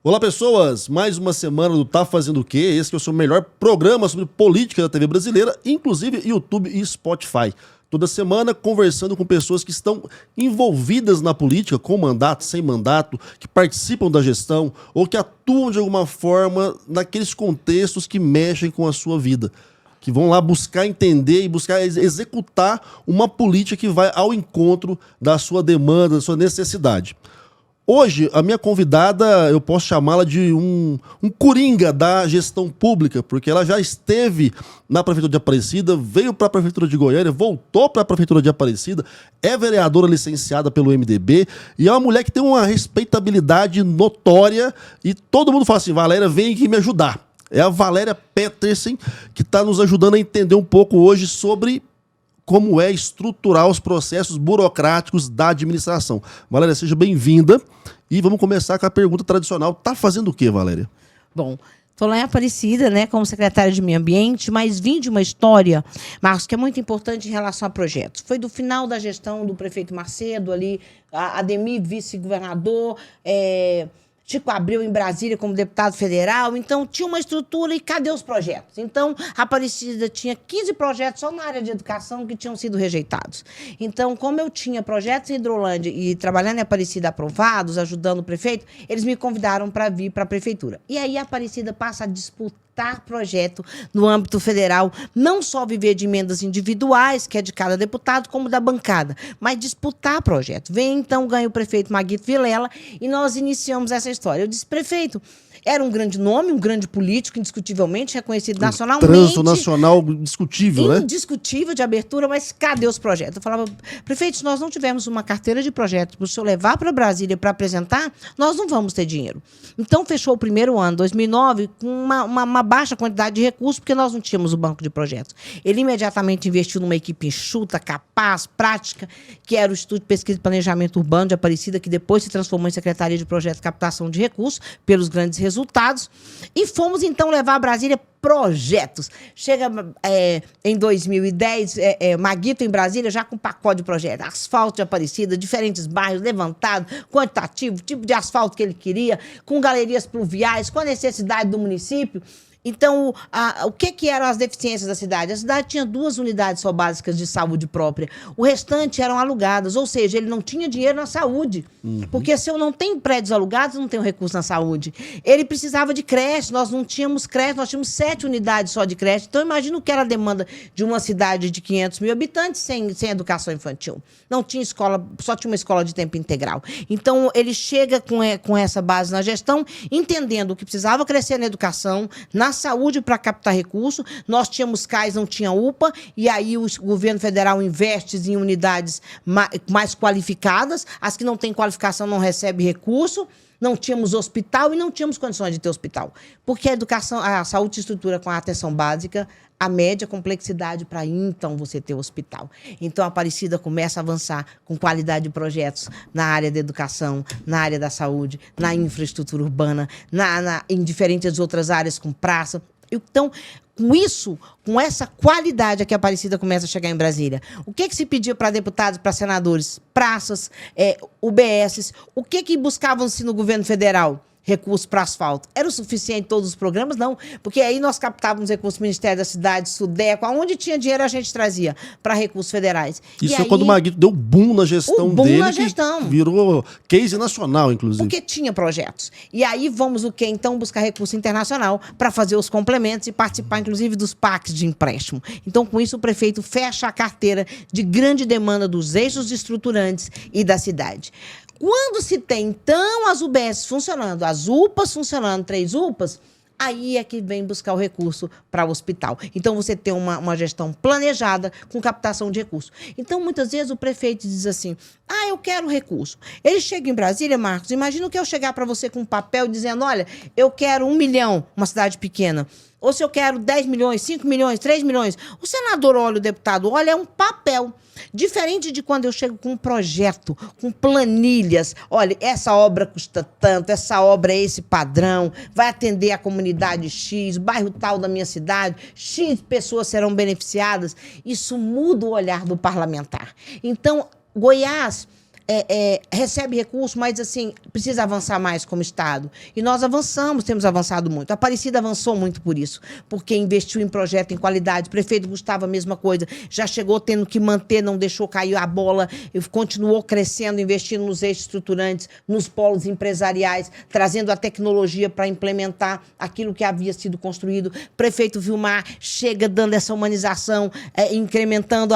Olá, pessoas! Mais uma semana do Tá Fazendo o Quê? Esse que é o seu melhor programa sobre política da TV brasileira, inclusive YouTube e Spotify. Toda semana conversando com pessoas que estão envolvidas na política, com mandato, sem mandato, que participam da gestão ou que atuam de alguma forma naqueles contextos que mexem com a sua vida. Que vão lá buscar entender e buscar executar uma política que vai ao encontro da sua demanda, da sua necessidade. Hoje, a minha convidada, eu posso chamá-la de um coringa da gestão pública, porque ela já esteve na Prefeitura de Aparecida, veio para a Prefeitura de Goiânia, voltou para a Prefeitura de Aparecida, é vereadora licenciada pelo MDB e é uma mulher que tem uma respeitabilidade notória e todo mundo fala assim, Valéria, vem aqui me ajudar. É a Valéria Petersen que está nos ajudando a entender um pouco hoje sobre como é estruturar os processos burocráticos da administração. Valéria, seja bem-vinda. E vamos começar com a pergunta tradicional. Tá fazendo o quê, Valéria? Bom, estou lá em Aparecida, né, como secretária de Meio Ambiente, mas vim de uma história, Marcos, que é muito importante em relação a projetos. Foi do final da gestão do prefeito Macedo, ali, Ademir, vice-governador, Chico Abreu em Brasília como deputado federal, então tinha uma estrutura e cadê os projetos? Então, a Aparecida tinha 15 projetos só na área de educação que tinham sido rejeitados. Então, como eu tinha projetos em Hidrolândia e trabalhando em Aparecida aprovados, ajudando o prefeito, eles me convidaram para vir para a prefeitura. E aí a Aparecida passa a disputar projeto no âmbito federal, não só viver de emendas individuais, que é de cada deputado, como da bancada, mas disputar projeto. Vem então, ganha o prefeito Maguito Vilela e nós iniciamos essa história. Eu disse, prefeito, era um grande nome, um grande político, indiscutivelmente reconhecido nacionalmente. Trânsito nacional discutível, né? Indiscutível de abertura, mas cadê os projetos? Eu falava, prefeito, se nós não tivermos uma carteira de projetos para o senhor levar para Brasília para apresentar, nós não vamos ter dinheiro. Então, fechou o primeiro ano, 2009, com uma baixa quantidade de recursos, porque nós não tínhamos o banco de projetos. Ele imediatamente investiu numa equipe enxuta, capaz, prática, que era o Instituto de Pesquisa e Planejamento Urbano de Aparecida, que depois se transformou em Secretaria de Projetos e Captação de Recursos, pelos grandes resultados, e fomos então levar a Brasília projetos. Chega em 2010, Maguito em Brasília já com pacote de projetos, asfalto de Aparecida, diferentes bairros, levantado, quantitativo, tipo de asfalto que ele queria, com galerias pluviais, com a necessidade do município. Então, o que eram as deficiências da cidade? A cidade tinha 2 unidades só básicas de saúde própria. O restante eram alugadas, ou seja, ele não tinha dinheiro na saúde. Porque se eu não tenho prédios alugados, eu não tenho recurso na saúde. Ele precisava de creche, nós não tínhamos creche, nós tínhamos 7 unidades só de creche. Então, imagina o que era a demanda de uma cidade de 500 mil habitantes sem educação infantil. Não tinha escola, só tinha uma escola de tempo integral. Então, ele chega com essa base na gestão, entendendo que precisava crescer na educação, na saúde para captar recurso. Nós tínhamos CAIS, não tinha UPA, e aí o governo federal investe em unidades mais qualificadas, as que não têm qualificação não recebem recurso, não tínhamos hospital e não tínhamos condições de ter hospital. Porque a educação, a saúde se estrutura com a atenção básica, a média complexidade para então você ter hospital. Então a Aparecida começa a avançar com qualidade de projetos na área da educação, na área da saúde, na infraestrutura urbana, em diferentes outras áreas com praça. Então, com isso, com essa qualidade que a Aparecida começa a chegar em Brasília, o que se pedia para deputados, para senadores? Praças, UBSs. O que buscavam-se no governo federal? Recursos para asfalto. Era o suficiente em todos os programas? Não, porque aí nós captávamos recursos do Ministério da Cidade, Sudeco, aonde tinha dinheiro a gente trazia para recursos federais. Isso é quando o Maguito deu boom na gestão dele, que virou case nacional, inclusive. Porque tinha projetos. E aí vamos o quê? Então buscar recurso internacional para fazer os complementos e participar, inclusive, dos PACs de empréstimo. Então, com isso, o prefeito fecha a carteira de grande demanda dos eixos estruturantes e da cidade. Quando se tem, então, as UBS funcionando, as UPAs funcionando, 3 UPAs, aí é que vem buscar o recurso para o hospital. Então, você tem uma gestão planejada com captação de recursos. Então, muitas vezes, o prefeito diz assim, eu quero recurso. Ele chega em Brasília, Marcos, imagina que eu chegar para você com um papel dizendo, olha, eu quero 1 milhão, uma cidade pequena. Ou se eu quero 10 milhões, 5 milhões, 3 milhões. O senador olha, o deputado olha, é um papel. Diferente de quando eu chego com um projeto, com planilhas. Olha, essa obra custa tanto, essa obra é esse padrão, vai atender a comunidade X, bairro tal da minha cidade, X pessoas serão beneficiadas. Isso muda o olhar do parlamentar. Então, Goiás recebe recurso, mas assim, precisa avançar mais como Estado. E nós avançamos, temos avançado muito. A Aparecida avançou muito por isso, porque investiu em projeto, em qualidade. O prefeito Gustavo, a mesma coisa. Já chegou tendo que manter, não deixou cair a bola, continuou crescendo, investindo nos eixos estruturantes, nos polos empresariais, trazendo a tecnologia para implementar aquilo que havia sido construído. Prefeito Vilmar chega dando essa humanização, incrementando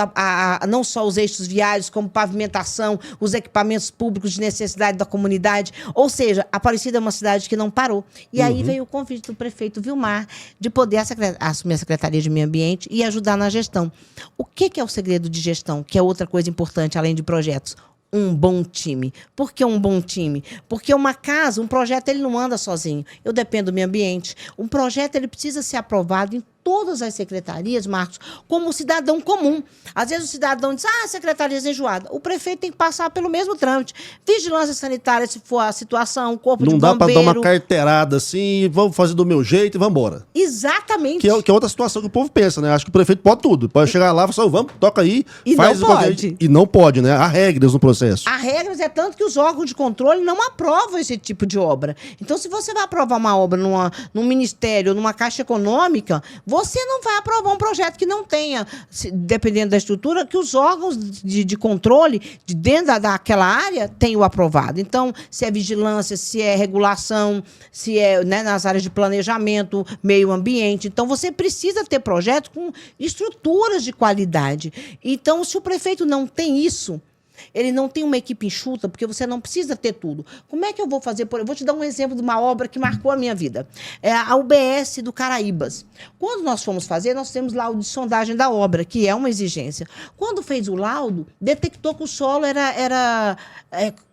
não só os eixos viários, como pavimentação, os equipamentos públicos de necessidade da comunidade. Ou seja, Aparecida é uma cidade que não parou. E aí veio o convite do prefeito Vilmar de poder assumir a Secretaria de Meio Ambiente e ajudar na gestão. O que é o segredo de gestão? Que é outra coisa importante, além de projetos. Um bom time. Por que um bom time? Porque uma casa, um projeto, ele não anda sozinho. Eu dependo do meio ambiente. Um projeto, ele precisa ser aprovado em todas as secretarias, Marcos, como cidadão comum. Às vezes o cidadão diz, secretaria enjoada. O prefeito tem que passar pelo mesmo trâmite. Vigilância sanitária, se for a situação, corpo de bombeiro. Não dá para dar uma carteirada assim, vamos fazer do meu jeito e vamos embora. Exatamente. Que é outra situação que o povo pensa, né? Acho que o prefeito pode tudo. Pode chegar lá e falar, vamos, toca aí, e faz não pode. E não pode, né? Há regras no processo. Há regras, é tanto que os órgãos de controle não aprovam esse tipo de obra. Então, se você vai aprovar uma obra num ministério, numa caixa econômica, você não vai aprovar um projeto que não tenha, dependendo da estrutura, que os órgãos de controle de dentro daquela área tenham aprovado. Então, se é vigilância, se é regulação, se é, né, nas áreas de planejamento, meio ambiente. Então, você precisa ter projetos com estruturas de qualidade. Então, se o prefeito não tem isso, ele não tem uma equipe enxuta, porque você não precisa ter tudo. Como é que eu vou fazer? Eu vou te dar um exemplo de uma obra que marcou a minha vida. É a UBS do Caraíbas. Quando nós fomos fazer, nós temos laudo de sondagem da obra, que é uma exigência. Quando fez o laudo, detectou que o solo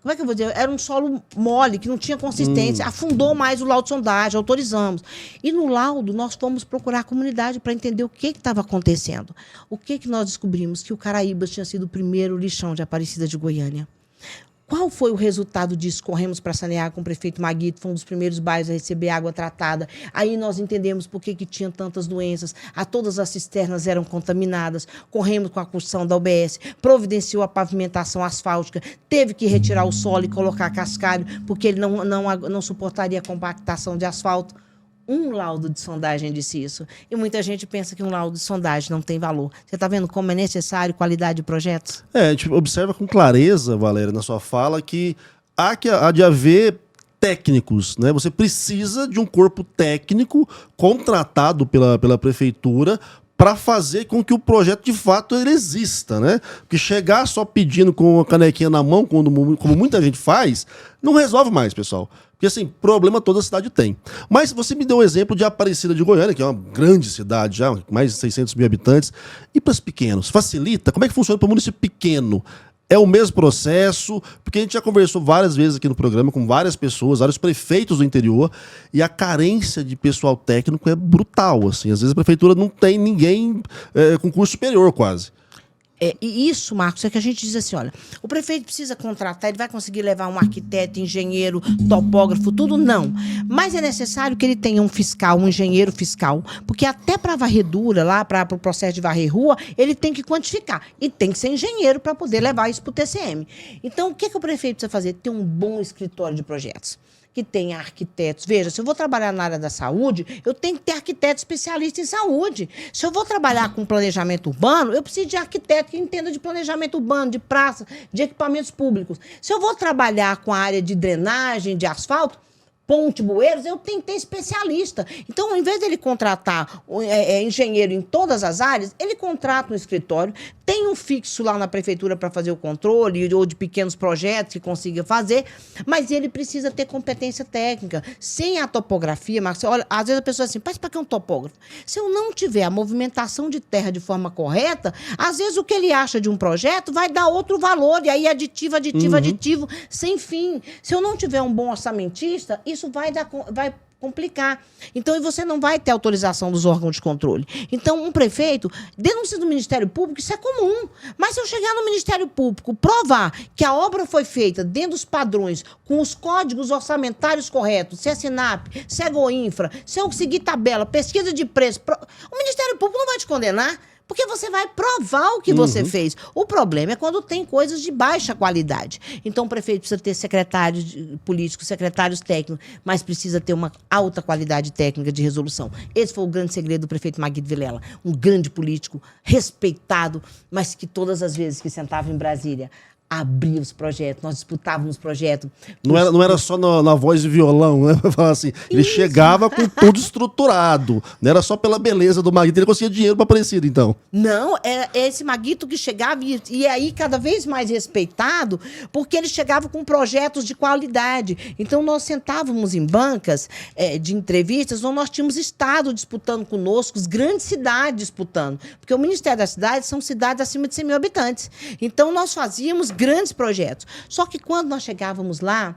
como é que eu vou dizer? Era um solo mole, que não tinha consistência. Afundou mais o laudo de sondagem, autorizamos. E no laudo, nós fomos procurar a comunidade para entender o que estava acontecendo. O que nós descobrimos? Que o Caraíbas tinha sido o primeiro lixão de Aparecida de Goiânia. Qual foi o resultado disso? Corremos para Sanear com o prefeito Maguito, foi um dos primeiros bairros a receber água tratada. Aí nós entendemos por que tinha tantas doenças. Todas as cisternas eram contaminadas. Corremos com a construção da UBS, providenciou a pavimentação asfáltica, teve que retirar o solo e colocar cascalho, porque ele não suportaria a compactação de asfalto. Um laudo de sondagem disse isso. E muita gente pensa que um laudo de sondagem não tem valor. Você está vendo como é necessário qualidade de projetos? A gente observa com clareza, Valéria, na sua fala, que há de haver técnicos, né? Você precisa de um corpo técnico contratado pela prefeitura para fazer com que o projeto, de fato, ele exista, né? Porque chegar só pedindo com uma canequinha na mão, como muita gente faz, não resolve mais, pessoal. Porque, assim, problema toda cidade tem. Mas você me deu um exemplo de Aparecida de Goiânia, que é uma grande cidade já, mais de 600 mil habitantes. E para os pequenos? Facilita? Como é que funciona para o município pequeno? É o mesmo processo? Porque a gente já conversou várias vezes aqui no programa com várias pessoas, vários prefeitos do interior, e a carência de pessoal técnico é brutal, assim. Às vezes a prefeitura não tem ninguém com curso superior, quase. E isso, Marcos, é que a gente diz assim, olha, o prefeito precisa contratar, ele vai conseguir levar um arquiteto, engenheiro, topógrafo, tudo? Não. Mas é necessário que ele tenha um fiscal, um engenheiro fiscal, porque até para a varredura, lá para o processo de varrer rua, ele tem que quantificar. E tem que ser engenheiro para poder levar isso para o TCM. Então, o que o prefeito precisa fazer? Ter um bom escritório de projetos, que tenha arquitetos. Veja, se eu vou trabalhar na área da saúde, eu tenho que ter arquiteto especialista em saúde. Se eu vou trabalhar com planejamento urbano, eu preciso de arquiteto que entenda de planejamento urbano, de praça, de equipamentos públicos. Se eu vou trabalhar com a área de drenagem, de asfalto, ponte, bueiros, eu tenho que ter especialista. Então, ao invés dele contratar engenheiro em todas as áreas, ele contrata um escritório, tem um fixo lá na prefeitura para fazer o controle ou de pequenos projetos que consiga fazer, mas ele precisa ter competência técnica. Sem a topografia, Marcos, olha, às vezes a pessoa diz assim, mas para que um topógrafo? Se eu não tiver a movimentação de terra de forma correta, às vezes o que ele acha de um projeto vai dar outro valor, e aí aditivo, sem fim. Se eu não tiver um bom orçamentista, isso vai complicar. Então, e você não vai ter autorização dos órgãos de controle. Então, um prefeito denuncia do Ministério Público, isso é comum. Mas se eu chegar no Ministério Público, provar que a obra foi feita dentro dos padrões, com os códigos orçamentários corretos, se é Sinap, se é Goinfra, se eu seguir tabela, pesquisa de preço, o Ministério Público não vai te condenar. Porque você vai provar o que você fez. O problema é quando tem coisas de baixa qualidade. Então, o prefeito precisa ter secretários políticos, secretários técnicos, mas precisa ter uma alta qualidade técnica de resolução. Esse foi o grande segredo do prefeito Maguito Vilela. Um grande político, respeitado, mas que todas as vezes que sentava em Brasília, abria os projetos, nós disputávamos projetos. Não era só na voz de violão, né? Pra falar assim, ele chegava com tudo estruturado. Não era só pela beleza do Maguito, ele conseguia dinheiro para Aparecida, então. Não, é esse Maguito que chegava e aí cada vez mais respeitado, porque ele chegava com projetos de qualidade. Então nós sentávamos em bancas de entrevistas onde nós tínhamos Estado disputando conosco, as grandes cidades disputando. Porque o Ministério da Cidade são cidades acima de 100 mil habitantes. Então nós fazíamos grandes projetos. Só que quando nós chegávamos lá,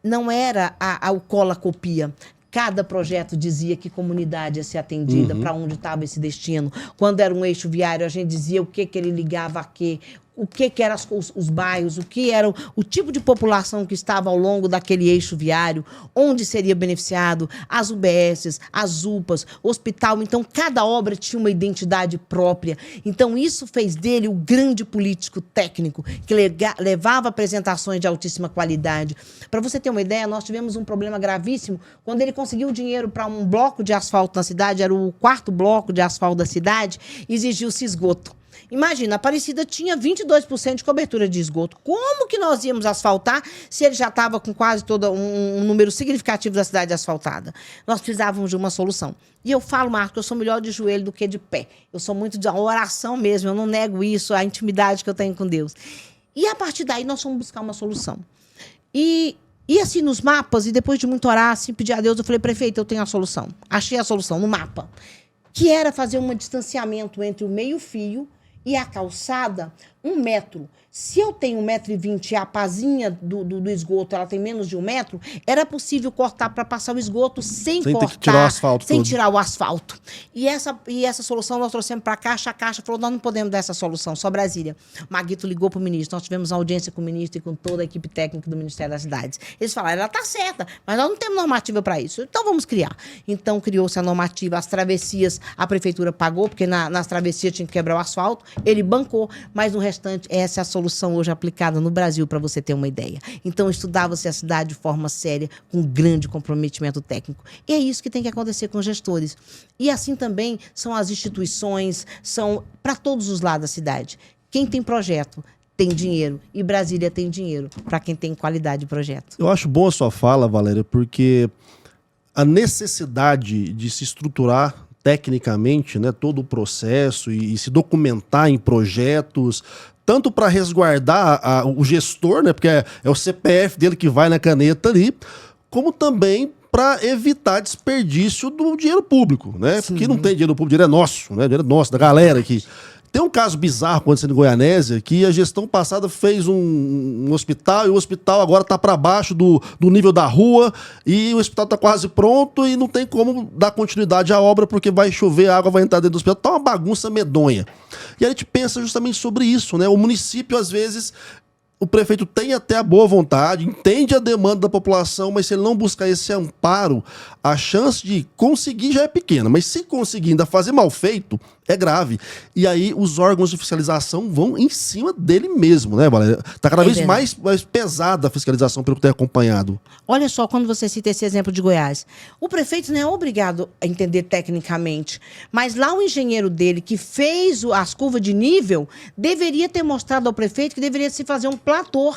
não era o cola-copia. Cada projeto dizia que comunidade ia ser atendida, para onde estava esse destino. Quando era um eixo viário, a gente dizia o que ele ligava a quê, o que eram os bairros, o que era o tipo de população que estava ao longo daquele eixo viário, onde seria beneficiado, as UBSs, as UPAs, o hospital. Então, cada obra tinha uma identidade própria. Então, isso fez dele o grande político técnico, que levava apresentações de altíssima qualidade. Para você ter uma ideia, nós tivemos um problema gravíssimo quando ele conseguiu dinheiro para um bloco de asfalto na cidade, era o 4º bloco de asfalto da cidade, exigiu-se esgoto. Imagina, a Aparecida tinha 22% de cobertura de esgoto. Como que nós íamos asfaltar se ele já estava com quase todo um número significativo da cidade asfaltada? Nós precisávamos de uma solução. E eu falo, Marco, eu sou melhor de joelho do que de pé. Eu sou muito de oração mesmo, eu não nego isso, a intimidade que eu tenho com Deus. E a partir daí nós fomos buscar uma solução. E assim, nos mapas, e depois de muito orar, assim, pedir a Deus, eu falei, prefeito, eu tenho a solução. Achei a solução no mapa. Que era fazer um distanciamento entre o meio-fio e a calçada, 1 metro. Se eu tenho 1,20 m e a pazinha do esgoto ela tem menos de 1 metro, era possível cortar para passar o esgoto sem cortar, ter que tirar o asfalto sem todo. tirar o asfalto. E essa solução nós trouxemos para a Caixa falou, nós não podemos dar essa solução, só Brasília. Maguito ligou para o ministro, nós tivemos audiência com o ministro e com toda a equipe técnica do Ministério das Cidades. Eles falaram, ela está certa, mas nós não temos normativa para isso, então vamos criar. Então criou-se a normativa, as travessias, a prefeitura pagou, porque nas travessias tinha que quebrar o asfalto, ele bancou, mas no restante, essa é a solução hoje aplicada no Brasil, para você ter uma ideia. Então, estudava-se a cidade de forma séria, com grande comprometimento técnico. E é isso que tem que acontecer com os gestores. E assim também são as instituições, são para todos os lados da cidade. Quem tem projeto tem dinheiro, e Brasília tem dinheiro para quem tem qualidade de projeto. Eu acho boa a sua fala, Valéria, porque a necessidade de se estruturar tecnicamente, né, todo o processo e se documentar em projetos, tanto para resguardar o gestor, né, porque é o CPF dele que vai na caneta ali, como também para evitar desperdício do dinheiro público, né? Sim. Porque não tem dinheiro público, dinheiro é nosso, né? Dinheiro é nosso, da galera aqui. Tem um caso bizarro acontecendo em Goianésia, que a gestão passada fez um hospital, e o hospital agora está para baixo do nível da rua, e o hospital está quase pronto e não tem como dar continuidade à obra, porque vai chover, a água vai entrar dentro do hospital. Tá uma bagunça medonha. E a gente pensa justamente sobre isso, né? O município, às vezes, o prefeito tem até a boa vontade, entende a demanda da população, mas se ele não buscar esse amparo, a chance de conseguir já é pequena. Mas se conseguir ainda fazer mal feito, é grave. E aí os órgãos de fiscalização vão em cima dele mesmo, né, Valéria? Tá cada vez mais pesada a fiscalização, pelo que tem acompanhado. Olha só, quando você cita esse exemplo de Goiás, o prefeito não é obrigado a entender tecnicamente, mas lá o engenheiro dele, que fez as curvas de nível, deveria ter mostrado ao prefeito que deveria se fazer um platô.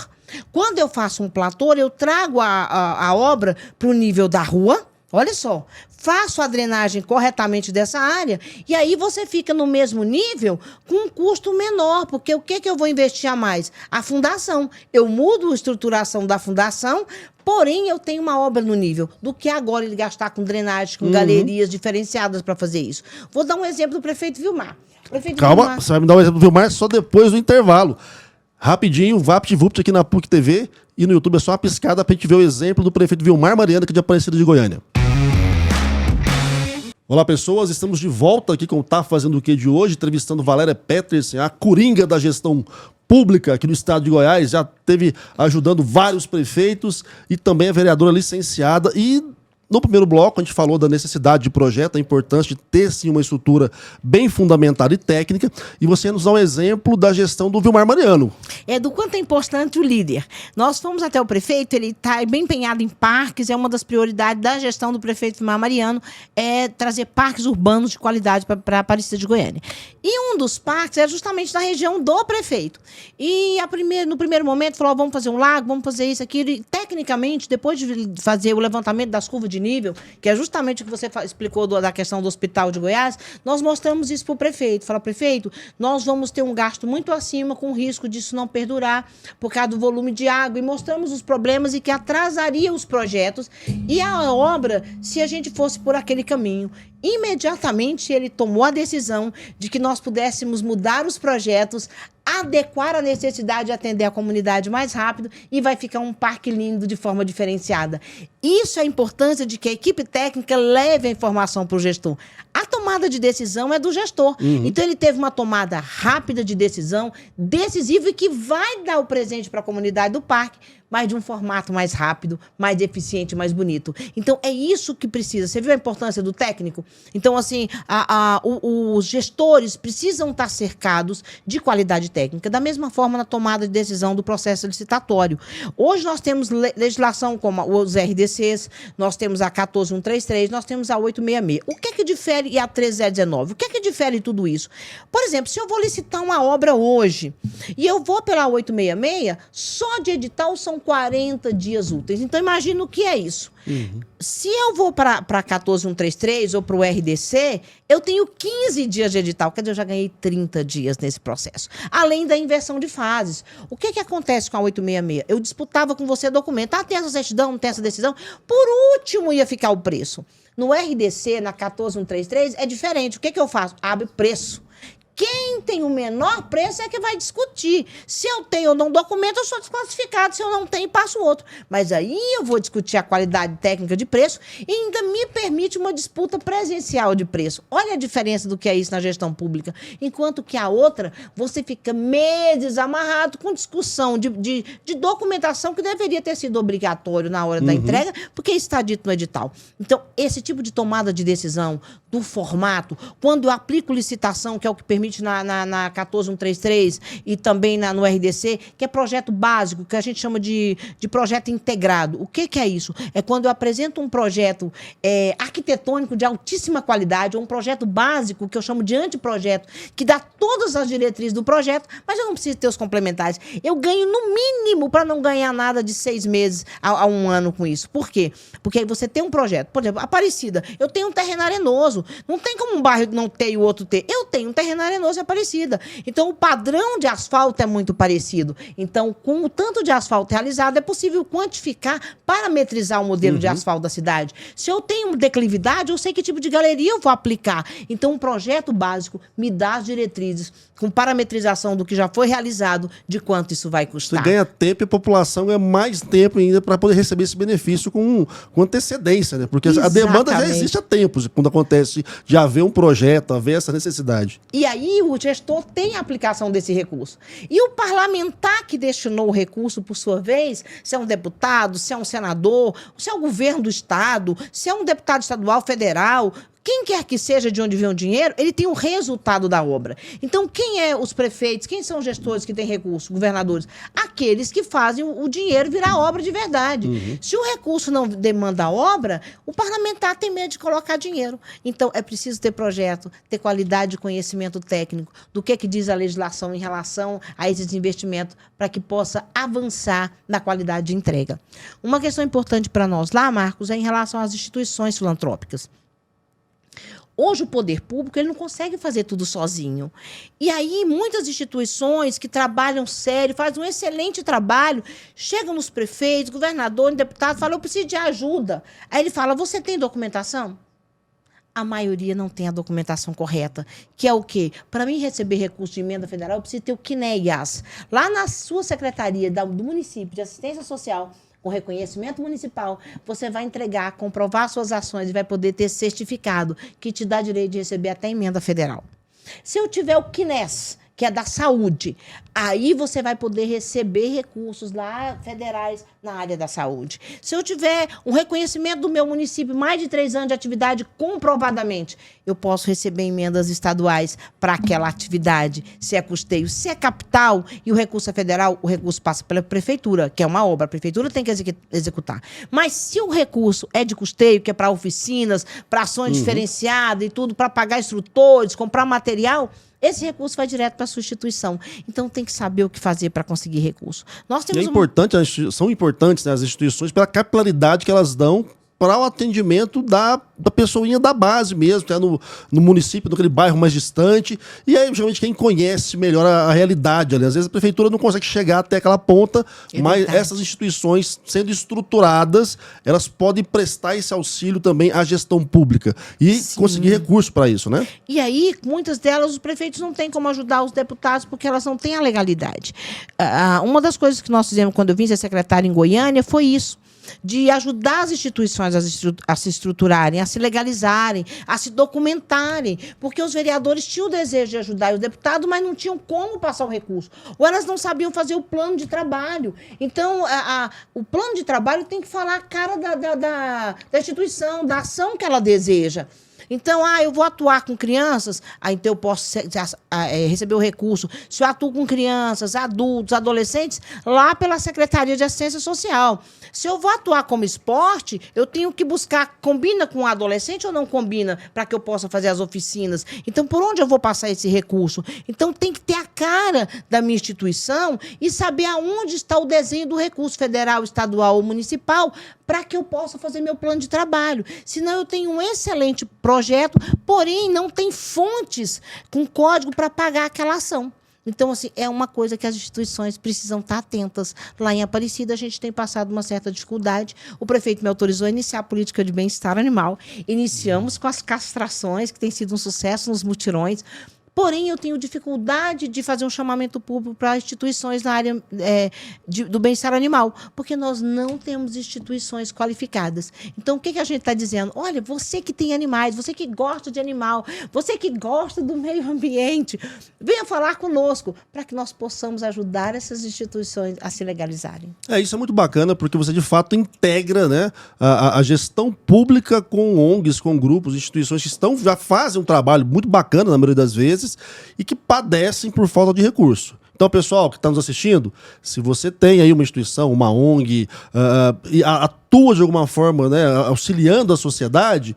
Quando eu faço um platô, eu trago a obra para o nível da rua. Olha só, faço a drenagem corretamente dessa área e aí você fica no mesmo nível com um custo menor, porque o que eu vou investir a mais? A fundação. Eu mudo a estruturação da fundação, porém eu tenho uma obra no nível do que agora ele gastar com drenagem, com galerias diferenciadas para fazer isso. Vou dar um exemplo do prefeito Vilmar. Calma, Vilmar... você vai me dar um exemplo do Vilmar só depois do intervalo. Rapidinho, VaptVupt aqui na PUC TV e no YouTube é só uma piscada pra gente ver o exemplo do prefeito Vilmar Mariana, que é de Aparecida de Goiânia. Olá, pessoas, estamos de volta aqui com o Tá Fazendo o Que de hoje, entrevistando Valéria Petersen, a coringa da gestão pública aqui no estado de Goiás, já teve ajudando vários prefeitos e também a vereadora licenciada e No primeiro bloco, a gente falou da necessidade de projeto, a importância de ter, sim, uma estrutura bem fundamentada e técnica, e você nos dá um exemplo da gestão do Vilmar Mariano. Do quanto é importante o líder. Nós fomos até o prefeito, ele está bem empenhado em parques, é uma das prioridades da gestão do prefeito Vilmar Mariano, é trazer parques urbanos de qualidade para a Aparecida de Goiânia. E um dos parques é justamente na região do prefeito. E no primeiro momento falou, vamos fazer um lago, vamos fazer isso, aquilo, e tecnicamente, depois de fazer o levantamento das curvas de nível, que é justamente o que você explicou da questão do Hospital de Goiás, nós mostramos isso para o prefeito. Fala, prefeito, nós vamos ter um gasto muito acima, com risco disso não perdurar, por causa do volume de água, e mostramos os problemas e que atrasaria os projetos e a obra se a gente fosse por aquele caminho. Imediatamente ele tomou a decisão de que nós pudéssemos mudar os projetos, adequar a necessidade de atender a comunidade mais rápido e vai ficar um parque lindo de forma diferenciada. Isso é a importância de que a equipe técnica leve a informação para o gestor. A tomada de decisão é do gestor. Então ele teve uma tomada rápida de decisão, decisiva, e que vai dar o presente para a comunidade do parque, mas de um formato mais rápido, mais eficiente, mais bonito. Então, é isso que precisa. Você viu a importância do técnico? Então, assim, os gestores precisam estar cercados de qualidade técnica, da mesma forma na tomada de decisão do processo licitatório. Hoje nós temos legislação como os RDCs, nós temos a 14133, nós temos a 866. O que é que difere, e a 13019? O que é que difere tudo isso? Por exemplo, se eu vou licitar uma obra hoje e eu vou pela 866, só de edital são 40 dias úteis. Então, imagina o que é isso. Se eu vou para 14133 ou para o RDC, eu tenho 15 dias de edital. Quer dizer, eu já ganhei 30 dias nesse processo. Além da inversão de fases. O que acontece com a 866? Eu disputava com você documento. Tem essa certidão, não tem essa decisão. Por último, ia ficar o preço. No RDC, na 14133, é diferente. O que eu faço? Abre preço. Quem tem o menor preço é que vai discutir. Se eu tenho ou não documento, eu sou desclassificado. Se eu não tenho, passo outro. Mas aí eu vou discutir a qualidade técnica de preço e ainda me permite uma disputa presencial de preço. Olha a diferença do que é isso na gestão pública. Enquanto que a outra, você fica meses amarrado com discussão de documentação que deveria ter sido obrigatório na hora da entrega, porque isso está dito no edital. Então, esse tipo de tomada de decisão do formato, quando eu aplico licitação, que é o que permite na 14133 e também no RDC, que é projeto básico, que a gente chama de projeto integrado. O que é isso? É quando eu apresento um projeto arquitetônico de altíssima qualidade, ou um projeto básico, que eu chamo de anteprojeto, que dá todas as diretrizes do projeto, mas eu não preciso ter os complementares. Eu ganho no mínimo para não ganhar nada de 6 meses a 1 ano com isso. Por quê? Porque aí você tem um projeto. Por exemplo, Aparecida, eu tenho um terreno arenoso. Não tem como um bairro não ter e o outro ter. Eu tenho um terreno arenoso e Aparecida. Então, o padrão de asfalto é muito parecido. Então, com o tanto de asfalto realizado, é possível quantificar, parametrizar o modelo de asfalto da cidade. Se eu tenho declividade, eu sei que tipo de galeria eu vou aplicar. Então, um projeto básico me dá as diretrizes, com parametrização do que já foi realizado, de quanto isso vai custar. Você ganha tempo e a população ganha mais tempo ainda para poder receber esse benefício com antecedência, né? Porque a demanda já existe há tempos, quando acontece de haver um projeto, haver essa necessidade. E aí o gestor tem a aplicação desse recurso. E o parlamentar que destinou o recurso, por sua vez, se é um deputado, se é um senador, se é o governo do estado, se é um deputado estadual, federal, quem quer que seja de onde vem o dinheiro, ele tem o resultado da obra. Então, quem é os prefeitos, quem são os gestores que têm recurso, governadores? Aqueles que fazem o dinheiro virar obra de verdade. Se o recurso não demanda a obra, o parlamentar tem medo de colocar dinheiro. Então, é preciso ter projeto, ter qualidade de conhecimento técnico, do que diz a legislação em relação a esses investimentos, para que possa avançar na qualidade de entrega. Uma questão importante para nós lá, Marcos, é em relação às instituições filantrópicas. Hoje o poder público ele não consegue fazer tudo sozinho. E aí muitas instituições que trabalham sério, fazem um excelente trabalho, chegam nos prefeitos, governadores, deputados, falam, eu preciso de ajuda. Aí ele fala, você tem documentação? A maioria não tem a documentação correta, que é o quê? Para mim receber recurso de emenda federal, eu preciso ter o CNEAS. Lá na sua secretaria do município de assistência social, com reconhecimento municipal, você vai entregar, comprovar suas ações e vai poder ter certificado que te dá direito de receber até emenda federal. Se eu tiver o CNES, que é da saúde. Aí você vai poder receber recursos lá federais na área da saúde. Se eu tiver um reconhecimento do meu município, mais de 3 anos de atividade comprovadamente, eu posso receber emendas estaduais para aquela atividade, se é custeio. Se é capital e o recurso é federal, o recurso passa pela prefeitura, que é uma obra, a prefeitura tem que executar. Mas se o recurso é de custeio, que é para oficinas, para ações diferenciadas e tudo, para pagar instrutores, comprar material, esse recurso vai direto para a sua instituição. Então, tem que saber o que fazer para conseguir recurso. Nós temos são importantes, né, as instituições pela capilaridade que elas dão para o atendimento da pessoinha da base mesmo, que é no município, naquele bairro mais distante. E aí, geralmente, quem conhece melhor a realidade ali. Às vezes a prefeitura não consegue chegar até aquela ponta, mas essas instituições, sendo estruturadas, elas podem prestar esse auxílio também à gestão pública e conseguir recurso para isso, né? E aí, muitas delas, os prefeitos não têm como ajudar os deputados porque elas não têm a legalidade. Uma das coisas que nós fizemos quando eu vim ser secretária em Goiânia foi isso, de ajudar as instituições a se estruturarem, a se legalizarem, a se documentarem, porque os vereadores tinham o desejo de ajudar os deputados, mas não tinham como passar o recurso. Ou elas não sabiam fazer o plano de trabalho. Então, o plano de trabalho tem que falar a cara da instituição, da ação que ela deseja. Então, eu vou atuar com crianças, então eu posso receber o recurso. Se eu atuo com crianças, adultos, adolescentes, lá pela Secretaria de Assistência Social. Se eu vou atuar como esporte, eu tenho que buscar, combina com o adolescente ou não combina, para que eu possa fazer as oficinas. Então, por onde eu vou passar esse recurso? Então, tem que ter a cara da minha instituição e saber aonde está o desenho do recurso federal, estadual ou municipal, para que eu possa fazer meu plano de trabalho. Senão, eu tenho um excelente projeto, porém, não tem fontes com código para pagar aquela ação. Então, assim, é uma coisa que as instituições precisam estar atentas. Lá em Aparecida, a gente tem passado uma certa dificuldade. O prefeito me autorizou a iniciar a política de bem-estar animal. Iniciamos com as castrações, que tem sido um sucesso nos mutirões. Porém, eu tenho dificuldade de fazer um chamamento público para instituições na área do bem-estar animal, porque nós não temos instituições qualificadas. Então, o que a gente está dizendo? Olha, você que tem animais, você que gosta de animal, você que gosta do meio ambiente, venha falar conosco para que nós possamos ajudar essas instituições a se legalizarem. Isso é muito bacana, porque você, de fato, integra, né, a gestão pública com ONGs, com grupos, instituições que já fazem um trabalho muito bacana, na maioria das vezes, e que padecem por falta de recurso. Então, pessoal que está nos assistindo, se você tem aí uma instituição, uma ONG, e atua de alguma forma, né, auxiliando a sociedade,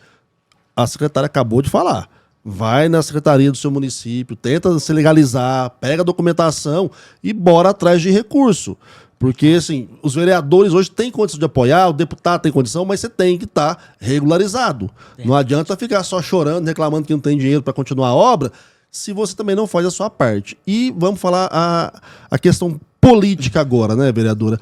a secretária acabou de falar. Vai na secretaria do seu município, tenta se legalizar, pega a documentação e bora atrás de recurso. Porque, assim, os vereadores hoje têm condição de apoiar, o deputado tem condição, mas você tem que estar regularizado. Não adianta ficar só chorando, reclamando que não tem dinheiro para continuar a obra, se você também não faz a sua parte. E vamos falar a questão política agora, né, vereadora?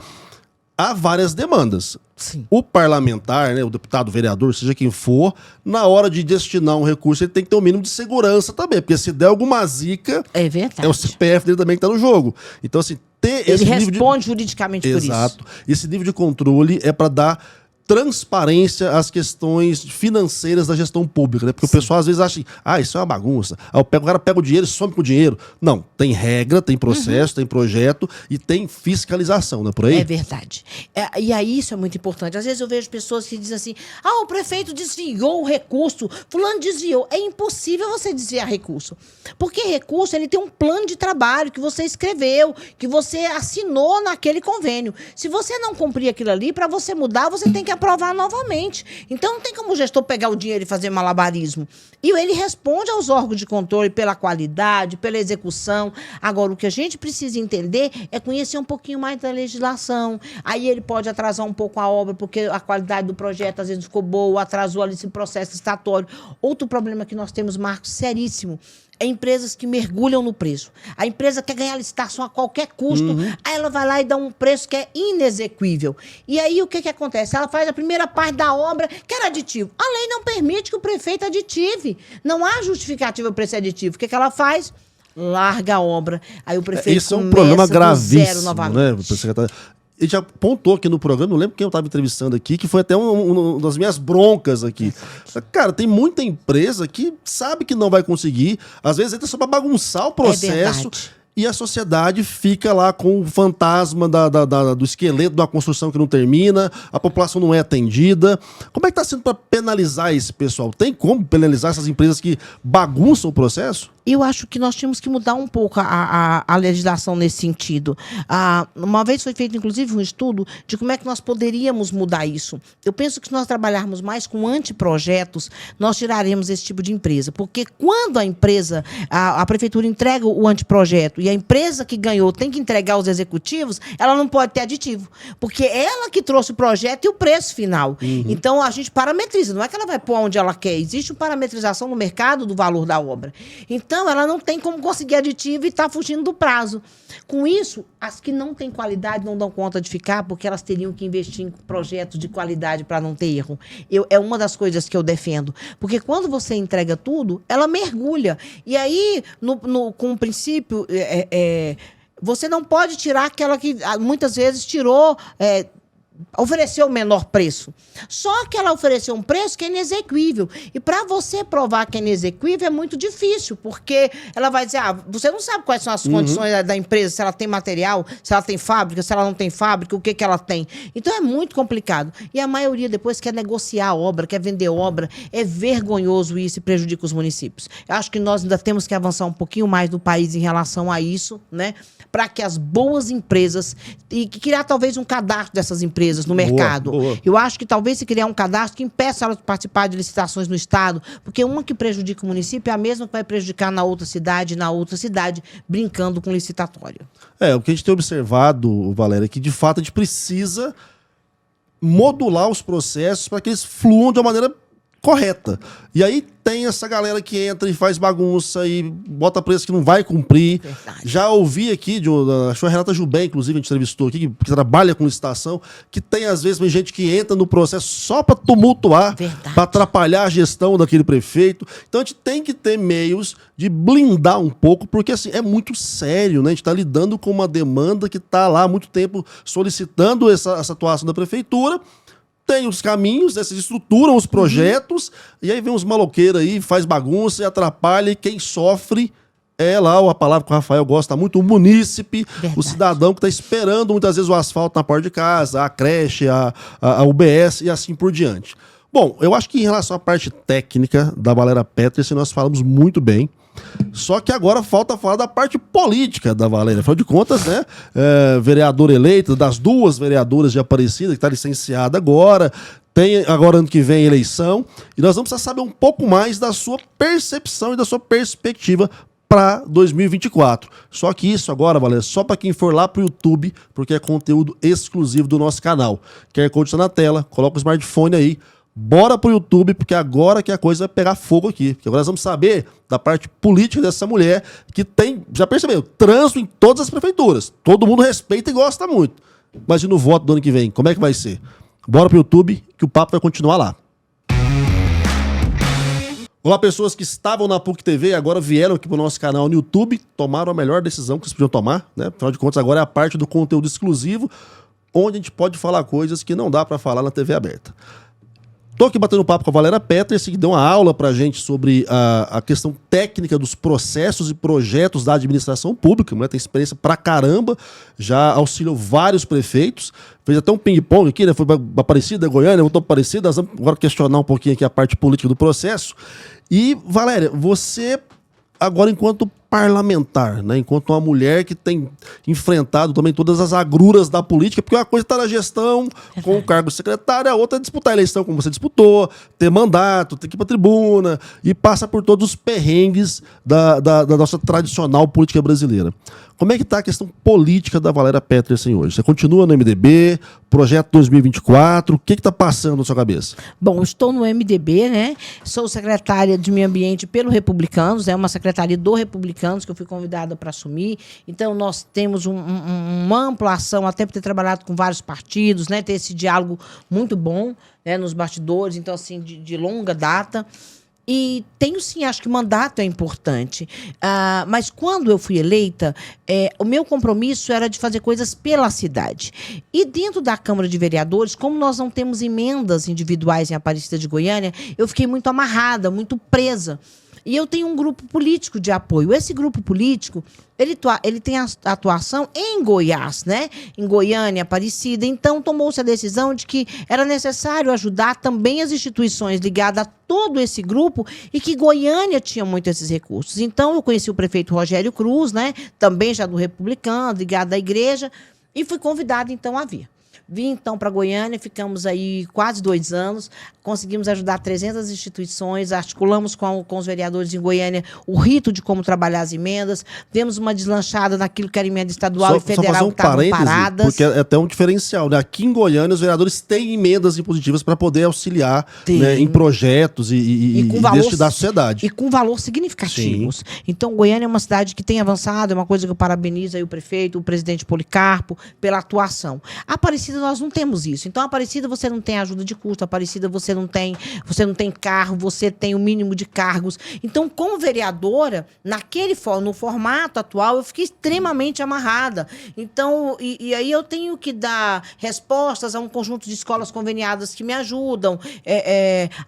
Há várias demandas. Sim. O parlamentar, né, o deputado, o vereador, seja quem for, na hora de destinar um recurso, ele tem que ter um mínimo de segurança também, porque se der alguma zica, é verdade. É o CPF dele também que está no jogo. Então, assim, ter esse nível de... responde juridicamente por isso. Exato. Esse nível de controle é para dar transparência às questões financeiras da gestão pública, né? Porque o pessoal às vezes acha, isso é uma bagunça. O cara pega o dinheiro e some com o dinheiro. Não, tem regra, tem processo, tem projeto e tem fiscalização, não é por aí? É verdade. E aí isso é muito importante. Às vezes eu vejo pessoas que dizem assim, o prefeito desviou o recurso, fulano desviou. É impossível você desviar recurso. Porque recurso, ele tem um plano de trabalho que você escreveu, que você assinou naquele convênio. Se você não cumprir aquilo ali, para você mudar, você tem que aprovar novamente. Então, não tem como o gestor pegar o dinheiro e fazer malabarismo. E ele responde aos órgãos de controle pela qualidade, pela execução. Agora, o que a gente precisa entender é conhecer um pouquinho mais da legislação. Aí ele pode atrasar um pouco a obra, porque a qualidade do projeto às vezes ficou boa, atrasou ali esse processo estatório. Outro problema que nós temos, Marcos, seríssimo, é empresas que mergulham no preço. A empresa quer ganhar licitação a qualquer custo, aí ela vai lá e dá um preço que é inexequível. E aí o que acontece? Ela faz a primeira parte da obra, que era aditivo. A lei não permite que o prefeito aditive. Não há justificativa para esse aditivo. O que ela faz? Larga a obra. Aí o prefeito Isso é um problema gravíssimo, novamente. Né? ele já apontou aqui no programa, não lembro quem eu estava entrevistando aqui, que foi até uma das minhas broncas aqui. Cara, tem muita empresa que sabe que não vai conseguir, às vezes entra só para bagunçar o processo. E a sociedade fica lá com o fantasma do esqueleto da construção que não termina, a população não é atendida. Como é que está sendo para penalizar esse pessoal? Tem como penalizar essas empresas que bagunçam o processo? Eu acho que nós tínhamos que mudar um pouco a legislação nesse sentido. Uma vez foi feito, inclusive, um estudo de como é que nós poderíamos mudar isso. Eu penso que se nós trabalharmos mais com anteprojetos, nós tiraremos esse tipo de empresa. Porque quando a empresa, a prefeitura entrega o anteprojeto e a empresa que ganhou tem que entregar aos executivos, ela não pode ter aditivo. Porque ela que trouxe o projeto e o preço final. Então, a gente parametriza. Não é que ela vai pôr onde ela quer. Existe uma parametrização no mercado do valor da obra. Então, ela não tem como conseguir aditivo e está fugindo do prazo. Com isso, as que não têm qualidade não dão conta de ficar, porque elas teriam que investir em projetos de qualidade para não ter erro. É uma das coisas que eu defendo. Porque quando você entrega tudo, ela mergulha. E aí, com o princípio, você não pode tirar aquela que muitas vezes tirou... ofereceu o menor preço. Só que ela ofereceu um preço que é inexequível. E para você provar que é inexequível é muito difícil, porque ela vai dizer, você não sabe quais são as condições da empresa, se ela tem material, se ela tem fábrica, se ela não tem fábrica, o que ela tem. Então é muito complicado. E a maioria depois quer negociar a obra, quer vender obra. É vergonhoso isso e prejudica os municípios. Eu acho que nós ainda temos que avançar um pouquinho mais no país em relação a isso, né? Para que as boas empresas, e criar talvez um cadastro dessas empresas no mercado. Boa. Eu acho que talvez se criar um cadastro que impeça elas de participar de licitações no Estado, porque uma que prejudica o município é a mesma que vai prejudicar na outra cidade, brincando com licitatório. O que a gente tem observado, Valéria, é que de fato a gente precisa modular os processos para que eles fluam de uma maneira correta. E aí tem essa galera que entra e faz bagunça e bota preço que não vai cumprir. Verdade. Já ouvi aqui, acho que a Renata Jubé, inclusive, a gente entrevistou aqui, que trabalha com licitação, que tem, às vezes, gente que entra no processo só para tumultuar, para atrapalhar a gestão daquele prefeito. Então, a gente tem que ter meios de blindar um pouco, porque, assim, é muito sério, né? A gente está lidando com uma demanda que está lá há muito tempo solicitando essa atuação da prefeitura. Tem os caminhos, né? Vocês estruturam os projetos, e aí vem uns maloqueiros aí, faz bagunça e atrapalha, e quem sofre é lá a palavra que o Rafael gosta muito, o munícipe, o cidadão que está esperando muitas vezes o asfalto na porta de casa, a creche, a UBS e assim por diante. Bom, eu acho que em relação à parte técnica da Valéria Pétrea, nós falamos muito bem. Só que agora falta falar da parte política da Valéria. Afinal de contas, né? Vereadora eleita, das duas vereadoras de Aparecida, que está licenciada agora. Tem agora ano que vem eleição. E nós vamos precisar saber um pouco mais da sua percepção e da sua perspectiva para 2024. Só que isso agora, Valéria, só para quem for lá para o YouTube, porque é conteúdo exclusivo do nosso canal. QR Code está na tela, coloca o smartphone aí. Bora pro YouTube, porque agora que a coisa vai pegar fogo aqui. Porque agora nós vamos saber da parte política dessa mulher que tem, já percebeu, trânsito em todas as prefeituras. Todo mundo respeita e gosta muito. Mas e no voto do ano que vem? Como é que vai ser? Bora pro YouTube, que o papo vai continuar lá. Olá, pessoas que estavam na PUC TV e agora vieram aqui pro nosso canal no YouTube, tomaram a melhor decisão que vocês podiam tomar, né? Afinal de contas, agora é a parte do conteúdo exclusivo, onde a gente pode falar coisas que não dá para falar na TV aberta. Tô aqui batendo papo com a Valéria Pétrea, que deu uma aula pra gente sobre a questão técnica dos processos e projetos da administração pública. A mulher tem experiência pra caramba, já auxiliou vários prefeitos, fez até um ping-pong aqui, né? Foi pra Aparecida, Goiânia, voltou pra Aparecida. Nós vamos agora questionar um pouquinho aqui a parte política do processo. E, Valéria, você agora enquanto parlamentar, né? Enquanto uma mulher que tem enfrentado também todas as agruras da política, porque uma coisa está na gestão, com o cargo de secretária, a outra é disputar a eleição como você disputou, ter mandato, ter que ir para a tribuna, e passa por todos os perrengues da nossa tradicional política brasileira. Como é que está a questão política da Valéria Pétrea hoje? Você continua no MDB, projeto 2024, o que está passando na sua cabeça? Bom, eu estou no MDB, né? Sou secretária de Meio Ambiente pelo Republicanos, é uma secretaria do Republicanos que eu fui convidada para assumir. Então, nós temos uma ampla ação, até por ter trabalhado com vários partidos, né? Ter esse diálogo muito bom, né, nos bastidores, então, assim, de longa data. E tenho sim, acho que mandato é importante. Mas quando eu fui eleita, o meu compromisso era de fazer coisas pela cidade. E dentro da Câmara de Vereadores, como nós não temos emendas individuais em Aparecida de Goiânia, eu fiquei muito amarrada, muito presa. E eu tenho um grupo político de apoio. Esse grupo político, ele tem a atuação em Goiás, né? Em Goiânia, Aparecida. Então, tomou-se a decisão de que era necessário ajudar também as instituições ligadas a todo esse grupo e que Goiânia tinha muito esses recursos. Então, eu conheci o prefeito Rogério Cruz, né? Também já do Republicano, ligado à igreja, e fui convidada, então, a vir. Vim, então, para Goiânia, ficamos aí quase 2 anos, conseguimos ajudar 300 instituições, articulamos com os vereadores em Goiânia o rito de como trabalhar as emendas, demos uma deslanchada naquilo que era emenda estadual e federal que estavam paradas. Porque é até um diferencial, né? Aqui em Goiânia, os vereadores têm emendas impositivas para poder auxiliar, né, em projetos e destinar à sociedade. E com valor significativos. Sim. Então, Goiânia é uma cidade que tem avançado, é uma coisa que eu parabenizo aí o prefeito, o presidente Policarpo, pela atuação. Aparecida, nós não temos isso. Então, Aparecida, você não tem ajuda de custo, Aparecida, você não tem carro, você tem o mínimo de cargos. Então, como vereadora, no formato atual, eu fiquei extremamente amarrada. Então, e aí eu tenho que dar respostas a um conjunto de escolas conveniadas que me ajudam,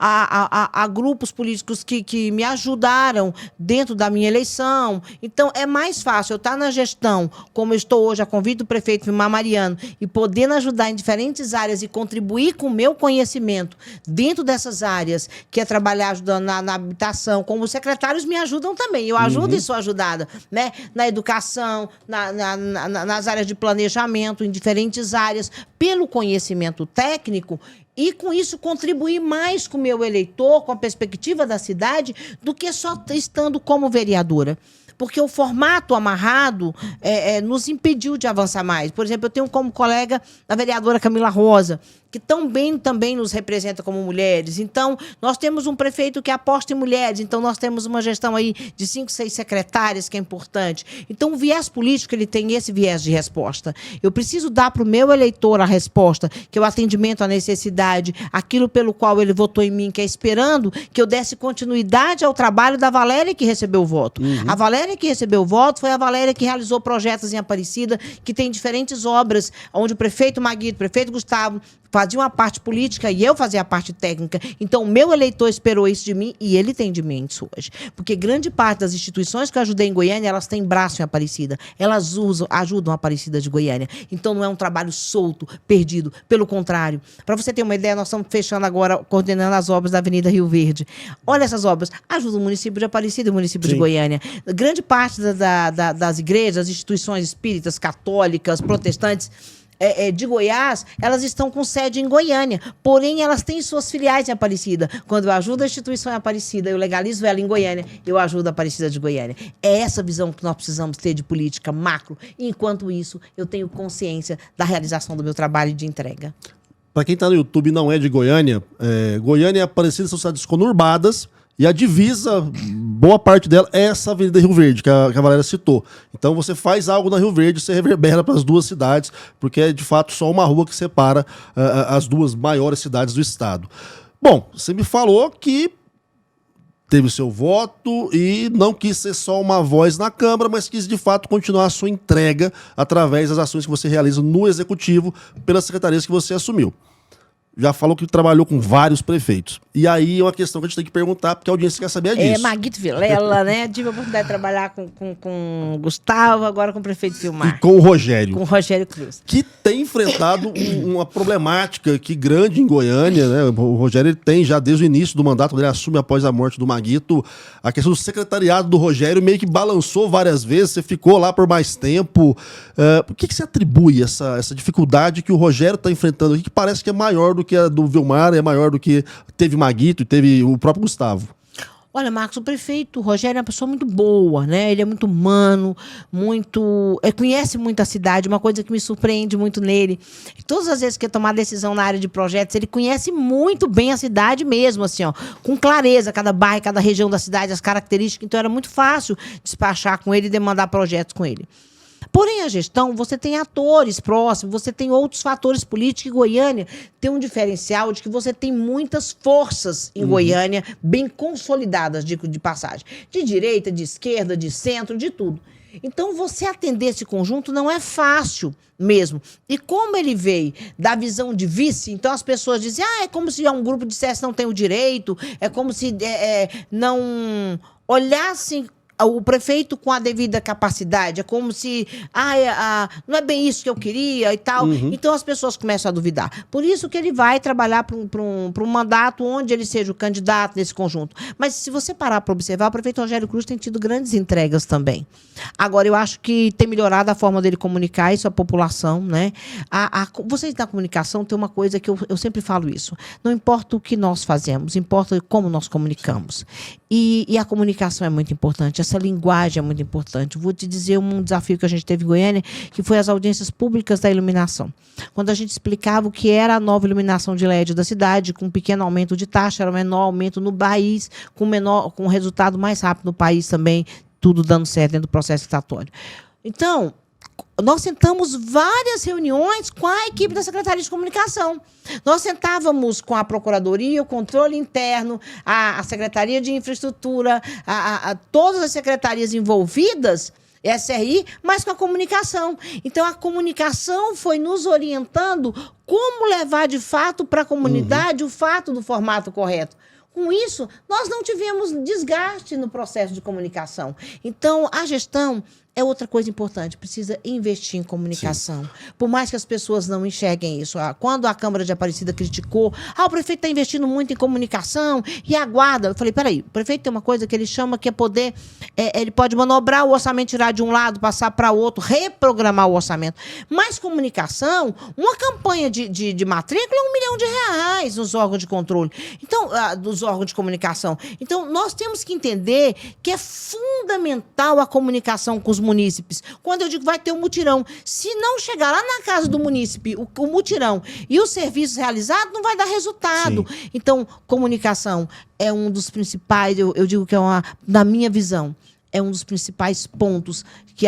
a grupos políticos que me ajudaram dentro da minha eleição. Então, é mais fácil eu estar na gestão, como eu estou hoje, a convite do prefeito Vilmar Mariano, e podendo ajudar em diferentes áreas e contribuir com o meu conhecimento dentro dessas áreas, que é trabalhar ajudando na habitação, como os secretários me ajudam também. Eu ajudo e sou ajudada, né? Na educação, nas áreas de planejamento, em diferentes áreas, pelo conhecimento técnico, e com isso contribuir mais com o meu eleitor, com a perspectiva da cidade, do que só estando como vereadora. Porque o formato amarrado nos impediu de avançar mais. Por exemplo, eu tenho como colega a vereadora Camila Rosa, que também nos representa como mulheres. Então, nós temos um prefeito que aposta em mulheres, então nós temos uma gestão aí de 5, 6 secretárias, que é importante. Então, o viés político, ele tem esse viés de resposta. Eu preciso dar para o meu eleitor a resposta, que é o atendimento à necessidade, aquilo pelo qual ele votou em mim, que é esperando que eu desse continuidade ao trabalho da Valéria que recebeu o voto. A Valéria que recebeu o voto foi a Valéria que realizou projetos em Aparecida, que tem diferentes obras, onde o prefeito Maguito, o prefeito Gustavo, faziam a parte política e eu fazia a parte técnica. Então, o meu eleitor esperou isso de mim e ele tem de mim isso hoje. Porque grande parte das instituições que eu ajudei em Goiânia, elas têm braço em Aparecida. Elas ajudam a Aparecida de Goiânia. Então, não é um trabalho solto, perdido. Pelo contrário. Para você ter uma ideia, nós estamos fechando agora, coordenando as obras da Avenida Rio Verde. Olha essas obras. Ajudam o município de Aparecida e o município de Goiânia. Grande parte das igrejas, das instituições espíritas, católicas, protestantes, de Goiás, elas estão com sede em Goiânia, porém elas têm suas filiais em Aparecida. Quando eu ajudo a instituição em Aparecida, eu legalizo ela em Goiânia, eu ajudo a Aparecida de Goiânia. É essa visão que nós precisamos ter de política macro. Enquanto isso, eu tenho consciência da realização do meu trabalho de entrega. Para quem está no YouTube e não é de Goiânia, Goiânia e Aparecida são cidades conurbadas, e a divisa, boa parte dela, é essa Avenida Rio Verde, que a Valéria citou. Então você faz algo na Rio Verde, você reverbera para as duas cidades, porque é de fato só uma rua que separa as duas maiores cidades do estado. Bom, você me falou que teve seu voto e não quis ser só uma voz na Câmara, mas quis de fato continuar a sua entrega através das ações que você realiza no Executivo pelas secretarias que você assumiu. Já falou que trabalhou com vários prefeitos. E aí é uma questão que a gente tem que perguntar, porque a audiência quer saber disso. Maguito Vilela, né? Tive a oportunidade de trabalhar com o Gustavo, agora com o prefeito Vilmar. E com o Rogério. Com o Rogério Cruz. Que tem enfrentado uma problemática aqui grande em Goiânia, né? O Rogério tem já desde o início do mandato, quando ele assume após a morte do Maguito, a questão do secretariado do Rogério meio que balançou várias vezes, você ficou lá por mais tempo. Por que você atribui essa dificuldade que o Rogério está enfrentando aqui, que parece que é maior do que a do Vilmar, é maior do que teve Maguito e teve o próprio Gustavo? Olha, Marcos, o prefeito Rogério é uma pessoa muito boa, né? Ele é muito humano, conhece muito a cidade, uma coisa que me surpreende muito nele. Todas as vezes que ele tomar decisão na área de projetos, ele conhece muito bem a cidade mesmo, assim, ó, com clareza, cada bairro, cada região da cidade, as características. Então era muito fácil despachar com ele e demandar projetos com ele. Porém, a gestão, você tem atores próximos, você tem outros fatores políticos, e Goiânia tem um diferencial de que você tem muitas forças em Goiânia bem consolidadas, de passagem. De direita, de esquerda, de centro, de tudo. Então, você atender esse conjunto não é fácil mesmo. E como ele veio da visão de vice, então as pessoas dizem, é como se um grupo dissesse não tem o direito, é como se não olhassem o prefeito com a devida capacidade, é como se não é bem isso que eu queria e tal. Então as pessoas começam a duvidar. Por isso que ele vai trabalhar para um mandato onde ele seja o candidato nesse conjunto. Mas se você parar para observar, o prefeito Rogério Cruz tem tido grandes entregas também. Agora, eu acho que tem melhorado a forma dele comunicar isso à população, né? Vocês da comunicação tem uma coisa que eu sempre falo isso. Não importa o que nós fazemos, importa como nós comunicamos. E a comunicação é muito importante, essa linguagem é muito importante. Vou te dizer um desafio que a gente teve em Goiânia, que foi as audiências públicas da iluminação. Quando a gente explicava o que era a nova iluminação de LED da cidade, com um pequeno aumento de taxa, era o menor aumento no país, com um resultado mais rápido no país também, tudo dando certo dentro do processo licitatório. Então, nós sentamos várias reuniões com a equipe da Secretaria de Comunicação. Nós sentávamos com a Procuradoria, o Controle Interno, a Secretaria de Infraestrutura, todas as secretarias envolvidas, SRI, mas com a comunicação. Então, a comunicação foi nos orientando como levar, de fato, para a comunidade o fato do formato correto. Com isso, nós não tivemos desgaste no processo de comunicação. Então, a gestão é outra coisa importante, precisa investir em comunicação. Sim. Por mais que as pessoas não enxerguem isso. Quando a Câmara de Aparecida criticou, o prefeito está investindo muito em comunicação e aguarda. Eu falei, peraí, o prefeito tem uma coisa que ele chama que é poder, ele pode manobrar o orçamento, tirar de um lado, passar para outro, reprogramar o orçamento. Mas comunicação, uma campanha de matrícula é R$ 1 milhão nos órgãos de controle, então, dos órgãos de comunicação. Então, nós temos que entender que é fundamental a comunicação com os munícipes. Quando eu digo vai ter um mutirão, se não chegar lá na casa do munícipe o mutirão e os serviços realizados, não vai dar resultado. Sim. Então, comunicação é um dos principais, eu digo que na minha visão, é um dos principais pontos que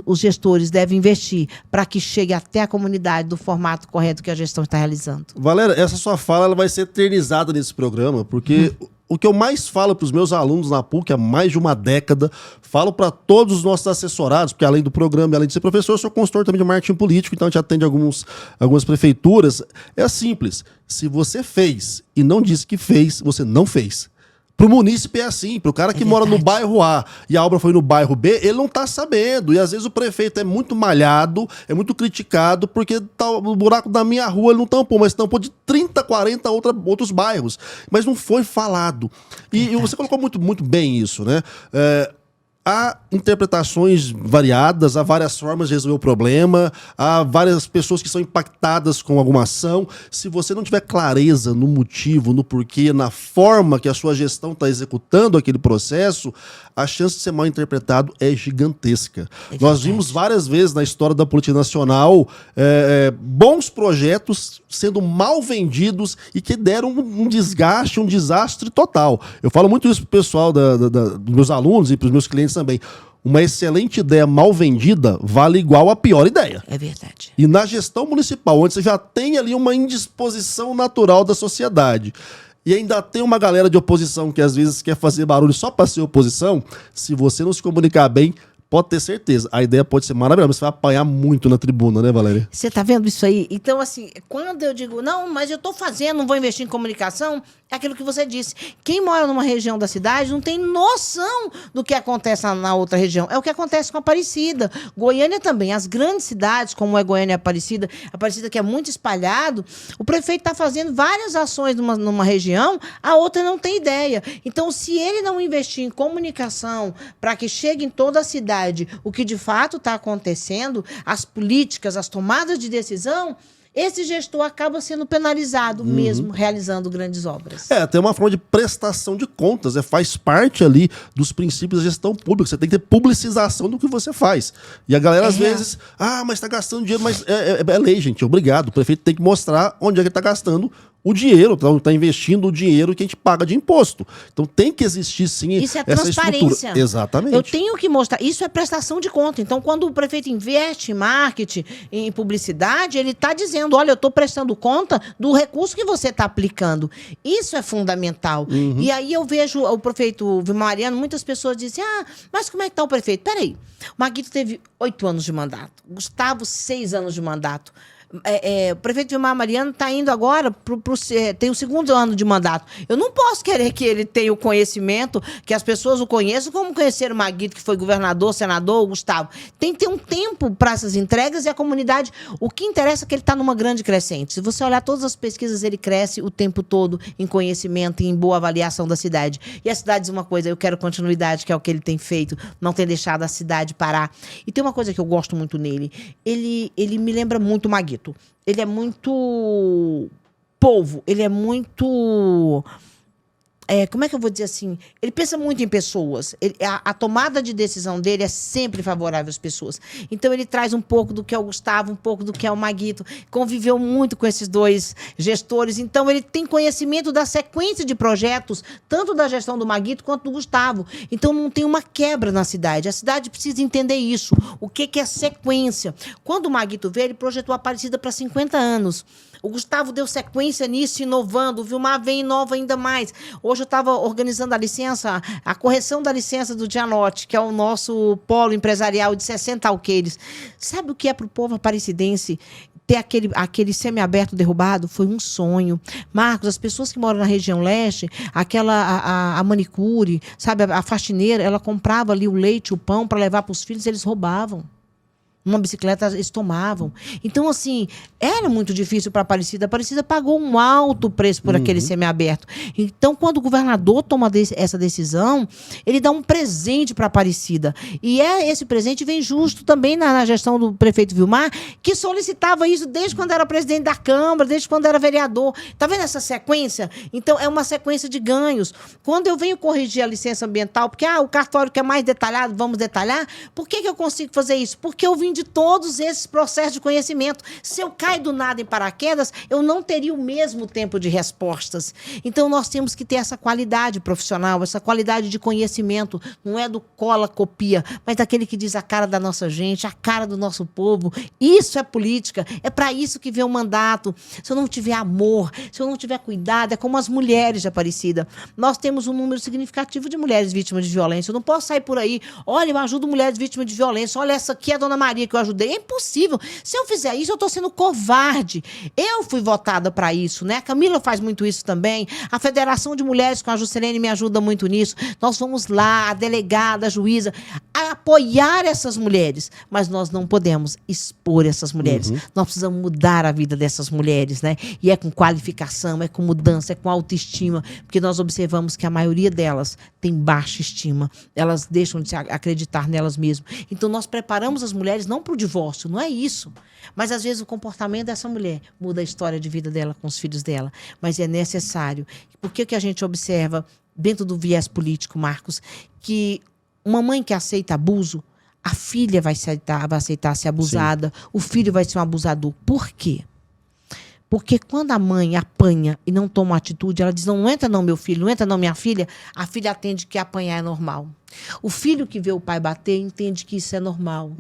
os gestores devem investir para que chegue até a comunidade do formato correto que a gestão está realizando. Valéria, essa sua fala ela vai ser eternizada nesse programa, porque o que eu mais falo para os meus alunos na PUC há mais de uma década, falo para todos os nossos assessorados, porque além do programa e além de ser professor, eu sou consultor também de marketing político, então a gente atende algumas prefeituras. É simples, se você fez e não disse que fez, você não fez. Pro munícipe é assim, pro cara que mora no bairro A e a obra foi no bairro B, ele não tá sabendo. E às vezes o prefeito é muito malhado, é muito criticado, porque o buraco da minha rua ele não tampou, mas tampou de 30, 40 outros bairros. Mas não foi falado. E você colocou muito bem isso, né? Há interpretações variadas, há várias formas de resolver o problema, há várias pessoas que são impactadas com alguma ação. Se você não tiver clareza no motivo, no porquê, na forma que a sua gestão está executando aquele processo, a chance de ser mal interpretado é gigantesca. Nós vimos várias vezes na história da política nacional bons projetos sendo mal vendidos e que deram um desgaste, um desastre total. Eu falo muito isso pro pessoal dos meus alunos e para os meus clientes também. Uma excelente ideia mal vendida vale igual a pior ideia. É verdade. E na gestão municipal, onde você já tem ali uma indisposição natural da sociedade, e ainda tem uma galera de oposição que às vezes quer fazer barulho só para ser oposição, se você não se comunicar bem, pode ter certeza. A ideia pode ser maravilhosa, mas você vai apanhar muito na tribuna, né, Valéria? Você tá vendo isso aí? Então, assim, quando eu digo, não, mas eu tô fazendo, não vou investir em comunicação, é aquilo que você disse. Quem mora numa região da cidade não tem noção do que acontece na outra região. É o que acontece com Aparecida. Goiânia também. As grandes cidades, como é Goiânia e Aparecida que é muito espalhado, o prefeito está fazendo várias ações numa região, a outra não tem ideia. Então, se ele não investir em comunicação para que chegue em toda a cidade o que de fato está acontecendo, as políticas, as tomadas de decisão, esse gestor acaba sendo penalizado mesmo realizando grandes obras. Tem uma forma de prestação de contas, faz parte ali dos princípios da gestão pública. Você tem que ter publicização do que você faz. E a galera às vezes, mas está gastando dinheiro, mas é lei, gente, obrigado. O prefeito tem que mostrar onde é que ele está gastando o dinheiro, está investindo o dinheiro que a gente paga de imposto. Então tem que existir sim isso é essa transparência. estrutura. Exatamente. Eu tenho que mostrar. Isso é prestação de conta. Então, quando o prefeito investe em marketing, em publicidade, ele está dizendo, olha, eu estou prestando conta do recurso que você está aplicando. Isso é fundamental. E aí eu vejo o prefeito Vilmar Mariano, muitas pessoas dizem, mas como é que está o prefeito? Peraí, o Maguito teve 8 anos de mandato, Gustavo 6 anos de mandato. O prefeito Vilmar Mariano está indo agora, tem o 2º ano de mandato. Eu não posso querer que ele tenha o conhecimento, que as pessoas o conheçam, como conheceram o Maguito, que foi governador, senador, o Gustavo. Tem que ter um tempo para essas entregas e a comunidade. O que interessa é que ele está numa grande crescente. Se você olhar todas as pesquisas, ele cresce o tempo todo em conhecimento e em boa avaliação da cidade. E a cidade diz uma coisa, eu quero continuidade, que é o que ele tem feito, não ter deixado a cidade parar. E tem uma coisa que eu gosto muito nele. Ele me lembra muito o Maguito. Ele é muito polvo, ele é muito... como é que eu vou dizer assim? Ele pensa muito em pessoas. A tomada de decisão dele é sempre favorável às pessoas. Então, ele traz um pouco do que é o Gustavo, um pouco do que é o Maguito. Conviveu muito com esses dois gestores. Então, ele tem conhecimento da sequência de projetos, tanto da gestão do Maguito quanto do Gustavo. Então, não tem uma quebra na cidade. A cidade precisa entender isso. O que é sequência? Quando o Maguito veio, ele projetou a Aparecida para 50 anos. O Gustavo deu sequência nisso, inovando. O Vilmar vem e inova ainda mais. Hoje eu estava organizando a correção da licença do Gianotti, que é o nosso polo empresarial de 60 alqueires. Sabe o que é para o povo aparecidense ter aquele semiaberto derrubado? Foi um sonho. Marcos, as pessoas que moram na região leste, a manicure, sabe, a faxineira, ela comprava ali o leite, o pão para levar para os filhos, eles roubavam. Uma bicicleta eles tomavam. Então, assim, era muito difícil para a Aparecida. A Aparecida pagou um alto preço por aquele semiaberto. Então, quando o governador toma essa decisão, ele dá um presente para a Aparecida. E esse presente vem justo também na gestão do prefeito Vilmar, que solicitava isso desde quando era presidente da Câmara, desde quando era vereador. Está vendo essa sequência? Então, é uma sequência de ganhos. Quando eu venho corrigir a licença ambiental, porque o cartório que é mais detalhado, vamos detalhar, por que eu consigo fazer isso? Porque eu vim de todos esses processos de conhecimento. Se eu caio do nada em paraquedas, eu não teria o mesmo tempo de respostas. Então, nós temos que ter essa qualidade profissional, essa qualidade de conhecimento. Não é do cola, copia, mas daquele que diz a cara da nossa gente, a cara do nosso povo. Isso é política. É para isso que vem o mandato. Se eu não tiver amor, se eu não tiver cuidado, é como as mulheres de Aparecida. Nós temos um número significativo de mulheres vítimas de violência. Eu não posso sair por aí, olha, eu ajudo mulheres vítimas de violência, olha, essa aqui é a Dona Maria que eu ajudei. É impossível. Se eu fizer isso, eu estou sendo covarde. Eu fui votada para isso, né? A Camila faz muito isso também. A Federação de Mulheres com a Juscelene me ajuda muito nisso. Nós vamos lá, a delegada, a juíza, a apoiar essas mulheres. Mas nós não podemos expor essas mulheres. Nós precisamos mudar a vida dessas mulheres, né? E é com qualificação, é com mudança, é com autoestima. Porque nós observamos que a maioria delas tem baixa estima. Elas deixam de acreditar nelas mesmas. Então, nós preparamos as mulheres não para o divórcio, não é isso. Mas, às vezes, o comportamento dessa mulher muda a história de vida dela com os filhos dela. Mas é necessário. Por que a gente observa, dentro do viés político, Marcos, que uma mãe que aceita abuso, a filha vai aceitar ser abusada, o filho vai ser um abusador. Por quê? Porque quando a mãe apanha e não toma atitude, ela diz, não entra não, meu filho, não entra não, minha filha, a filha atende que apanhar é normal. O filho que vê o pai bater entende que isso é normal.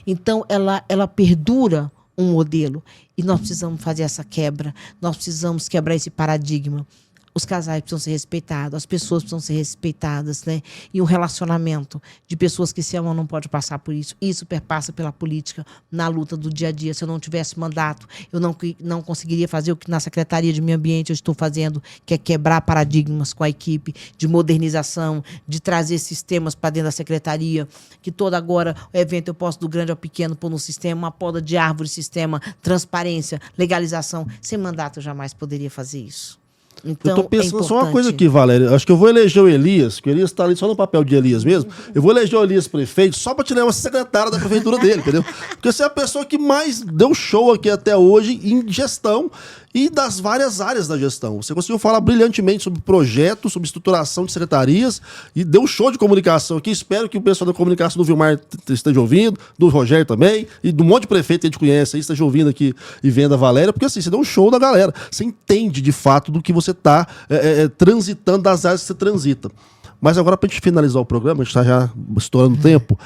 Então, ela perdura um modelo. E nós precisamos fazer essa quebra. Nós precisamos quebrar esse paradigma. Os casais precisam ser respeitados, as pessoas precisam ser respeitadas, né? E um relacionamento de pessoas que se amam não pode passar por isso. Isso perpassa pela política na luta do dia a dia. Se eu não tivesse mandato, eu não conseguiria fazer o que na Secretaria de Meio Ambiente eu estou fazendo, que é quebrar paradigmas com a equipe de modernização, de trazer sistemas para dentro da Secretaria, que todo agora o evento eu posso do grande ao pequeno pôr no sistema, uma poda de árvore, sistema, transparência, legalização. Sem mandato eu jamais poderia fazer isso. Então, eu tô pensando só uma coisa aqui, Valéria. Acho que eu vou eleger o Elias, que o Elias tá ali só no papel de Elias mesmo. Eu vou eleger o Elias prefeito só pra tirar uma secretária da prefeitura dele, entendeu? Porque você é a pessoa que mais deu show aqui até hoje em gestão. e das várias áreas da gestão. Você conseguiu falar brilhantemente sobre projetos, sobre estruturação de secretarias e deu um show de comunicação aqui. Espero que o pessoal da comunicação do Vilmar esteja ouvindo, do Rogério também, e do monte de prefeito que a gente conhece aí, esteja ouvindo aqui e vendo a Valéria, porque assim, você deu um show da galera. Você entende de fato do que você está transitando, das áreas que você transita. Mas agora, para a gente finalizar o programa, a gente está já estourando o tempo,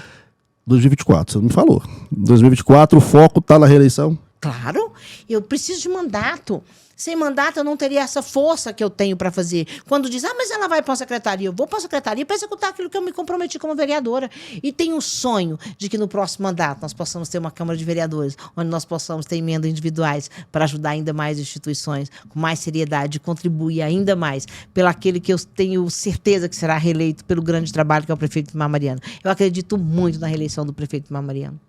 2024, você não me falou. 2024, o foco está na reeleição? Claro, eu preciso de mandato. Sem mandato, eu não teria essa força que eu tenho para fazer. Quando diz, mas ela vai para uma secretaria. Eu vou para a secretaria para executar aquilo que eu me comprometi como vereadora. E tenho um sonho de que no próximo mandato nós possamos ter uma Câmara de Vereadores, onde nós possamos ter emendas individuais para ajudar ainda mais instituições, com mais seriedade, contribuir ainda mais pelo aquele que eu tenho certeza que será reeleito pelo grande trabalho que é o prefeito Vilmar Mariano. Eu acredito muito na reeleição do prefeito Vilmar Mariano.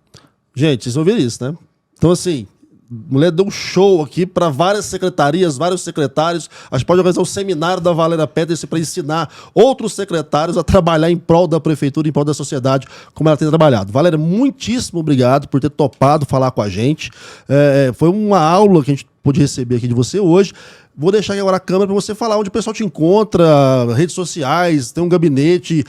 Gente, vocês ouviram isso, né? Então, assim, mulher deu um show aqui para várias secretarias, vários secretários. A gente pode organizar um seminário da Valéria Peters para ensinar outros secretários a trabalhar em prol da prefeitura, em prol da sociedade, como ela tem trabalhado. Valéria, muitíssimo obrigado por ter topado falar com a gente. Foi uma aula que a gente pôde receber aqui de você hoje. Vou deixar aqui agora a câmera para você falar onde o pessoal te encontra, redes sociais, tem um gabinete.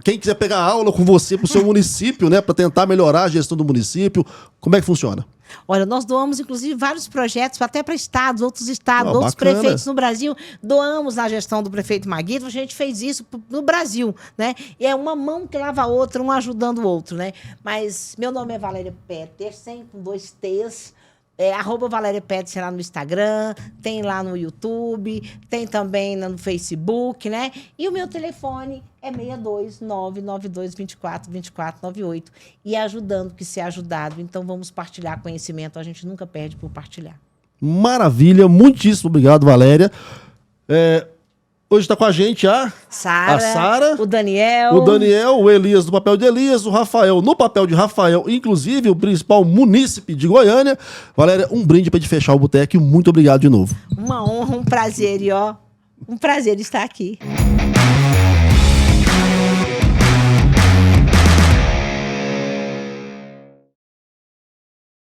Quem quiser pegar aula com você para o seu município, né, para tentar melhorar a gestão do município, como é que funciona? Olha, nós doamos, inclusive, vários projetos, até para estados, outros bacana. prefeitos no Brasil. Doamos na gestão do prefeito Maguito, a gente fez isso no Brasil, né? E é uma mão que lava a outra, um ajudando o outro, né? Mas meu nome é Valéria Petersen, com 2 T's. @Valéria Petersen lá no Instagram, tem lá no YouTube, tem também no Facebook, né? E o meu telefone é 62992242498. E ajudando que ser ajudado. Então vamos partilhar conhecimento, a gente nunca perde por partilhar. Maravilha, muitíssimo obrigado, Valéria. Hoje está com a gente a Sara, o Daniel, o Elias no papel de Elias, o Rafael no papel de Rafael, inclusive o principal munícipe de Goiânia. Valéria, um brinde para gente fechar o boteco e muito obrigado de novo. Uma honra, um prazer, um prazer estar aqui.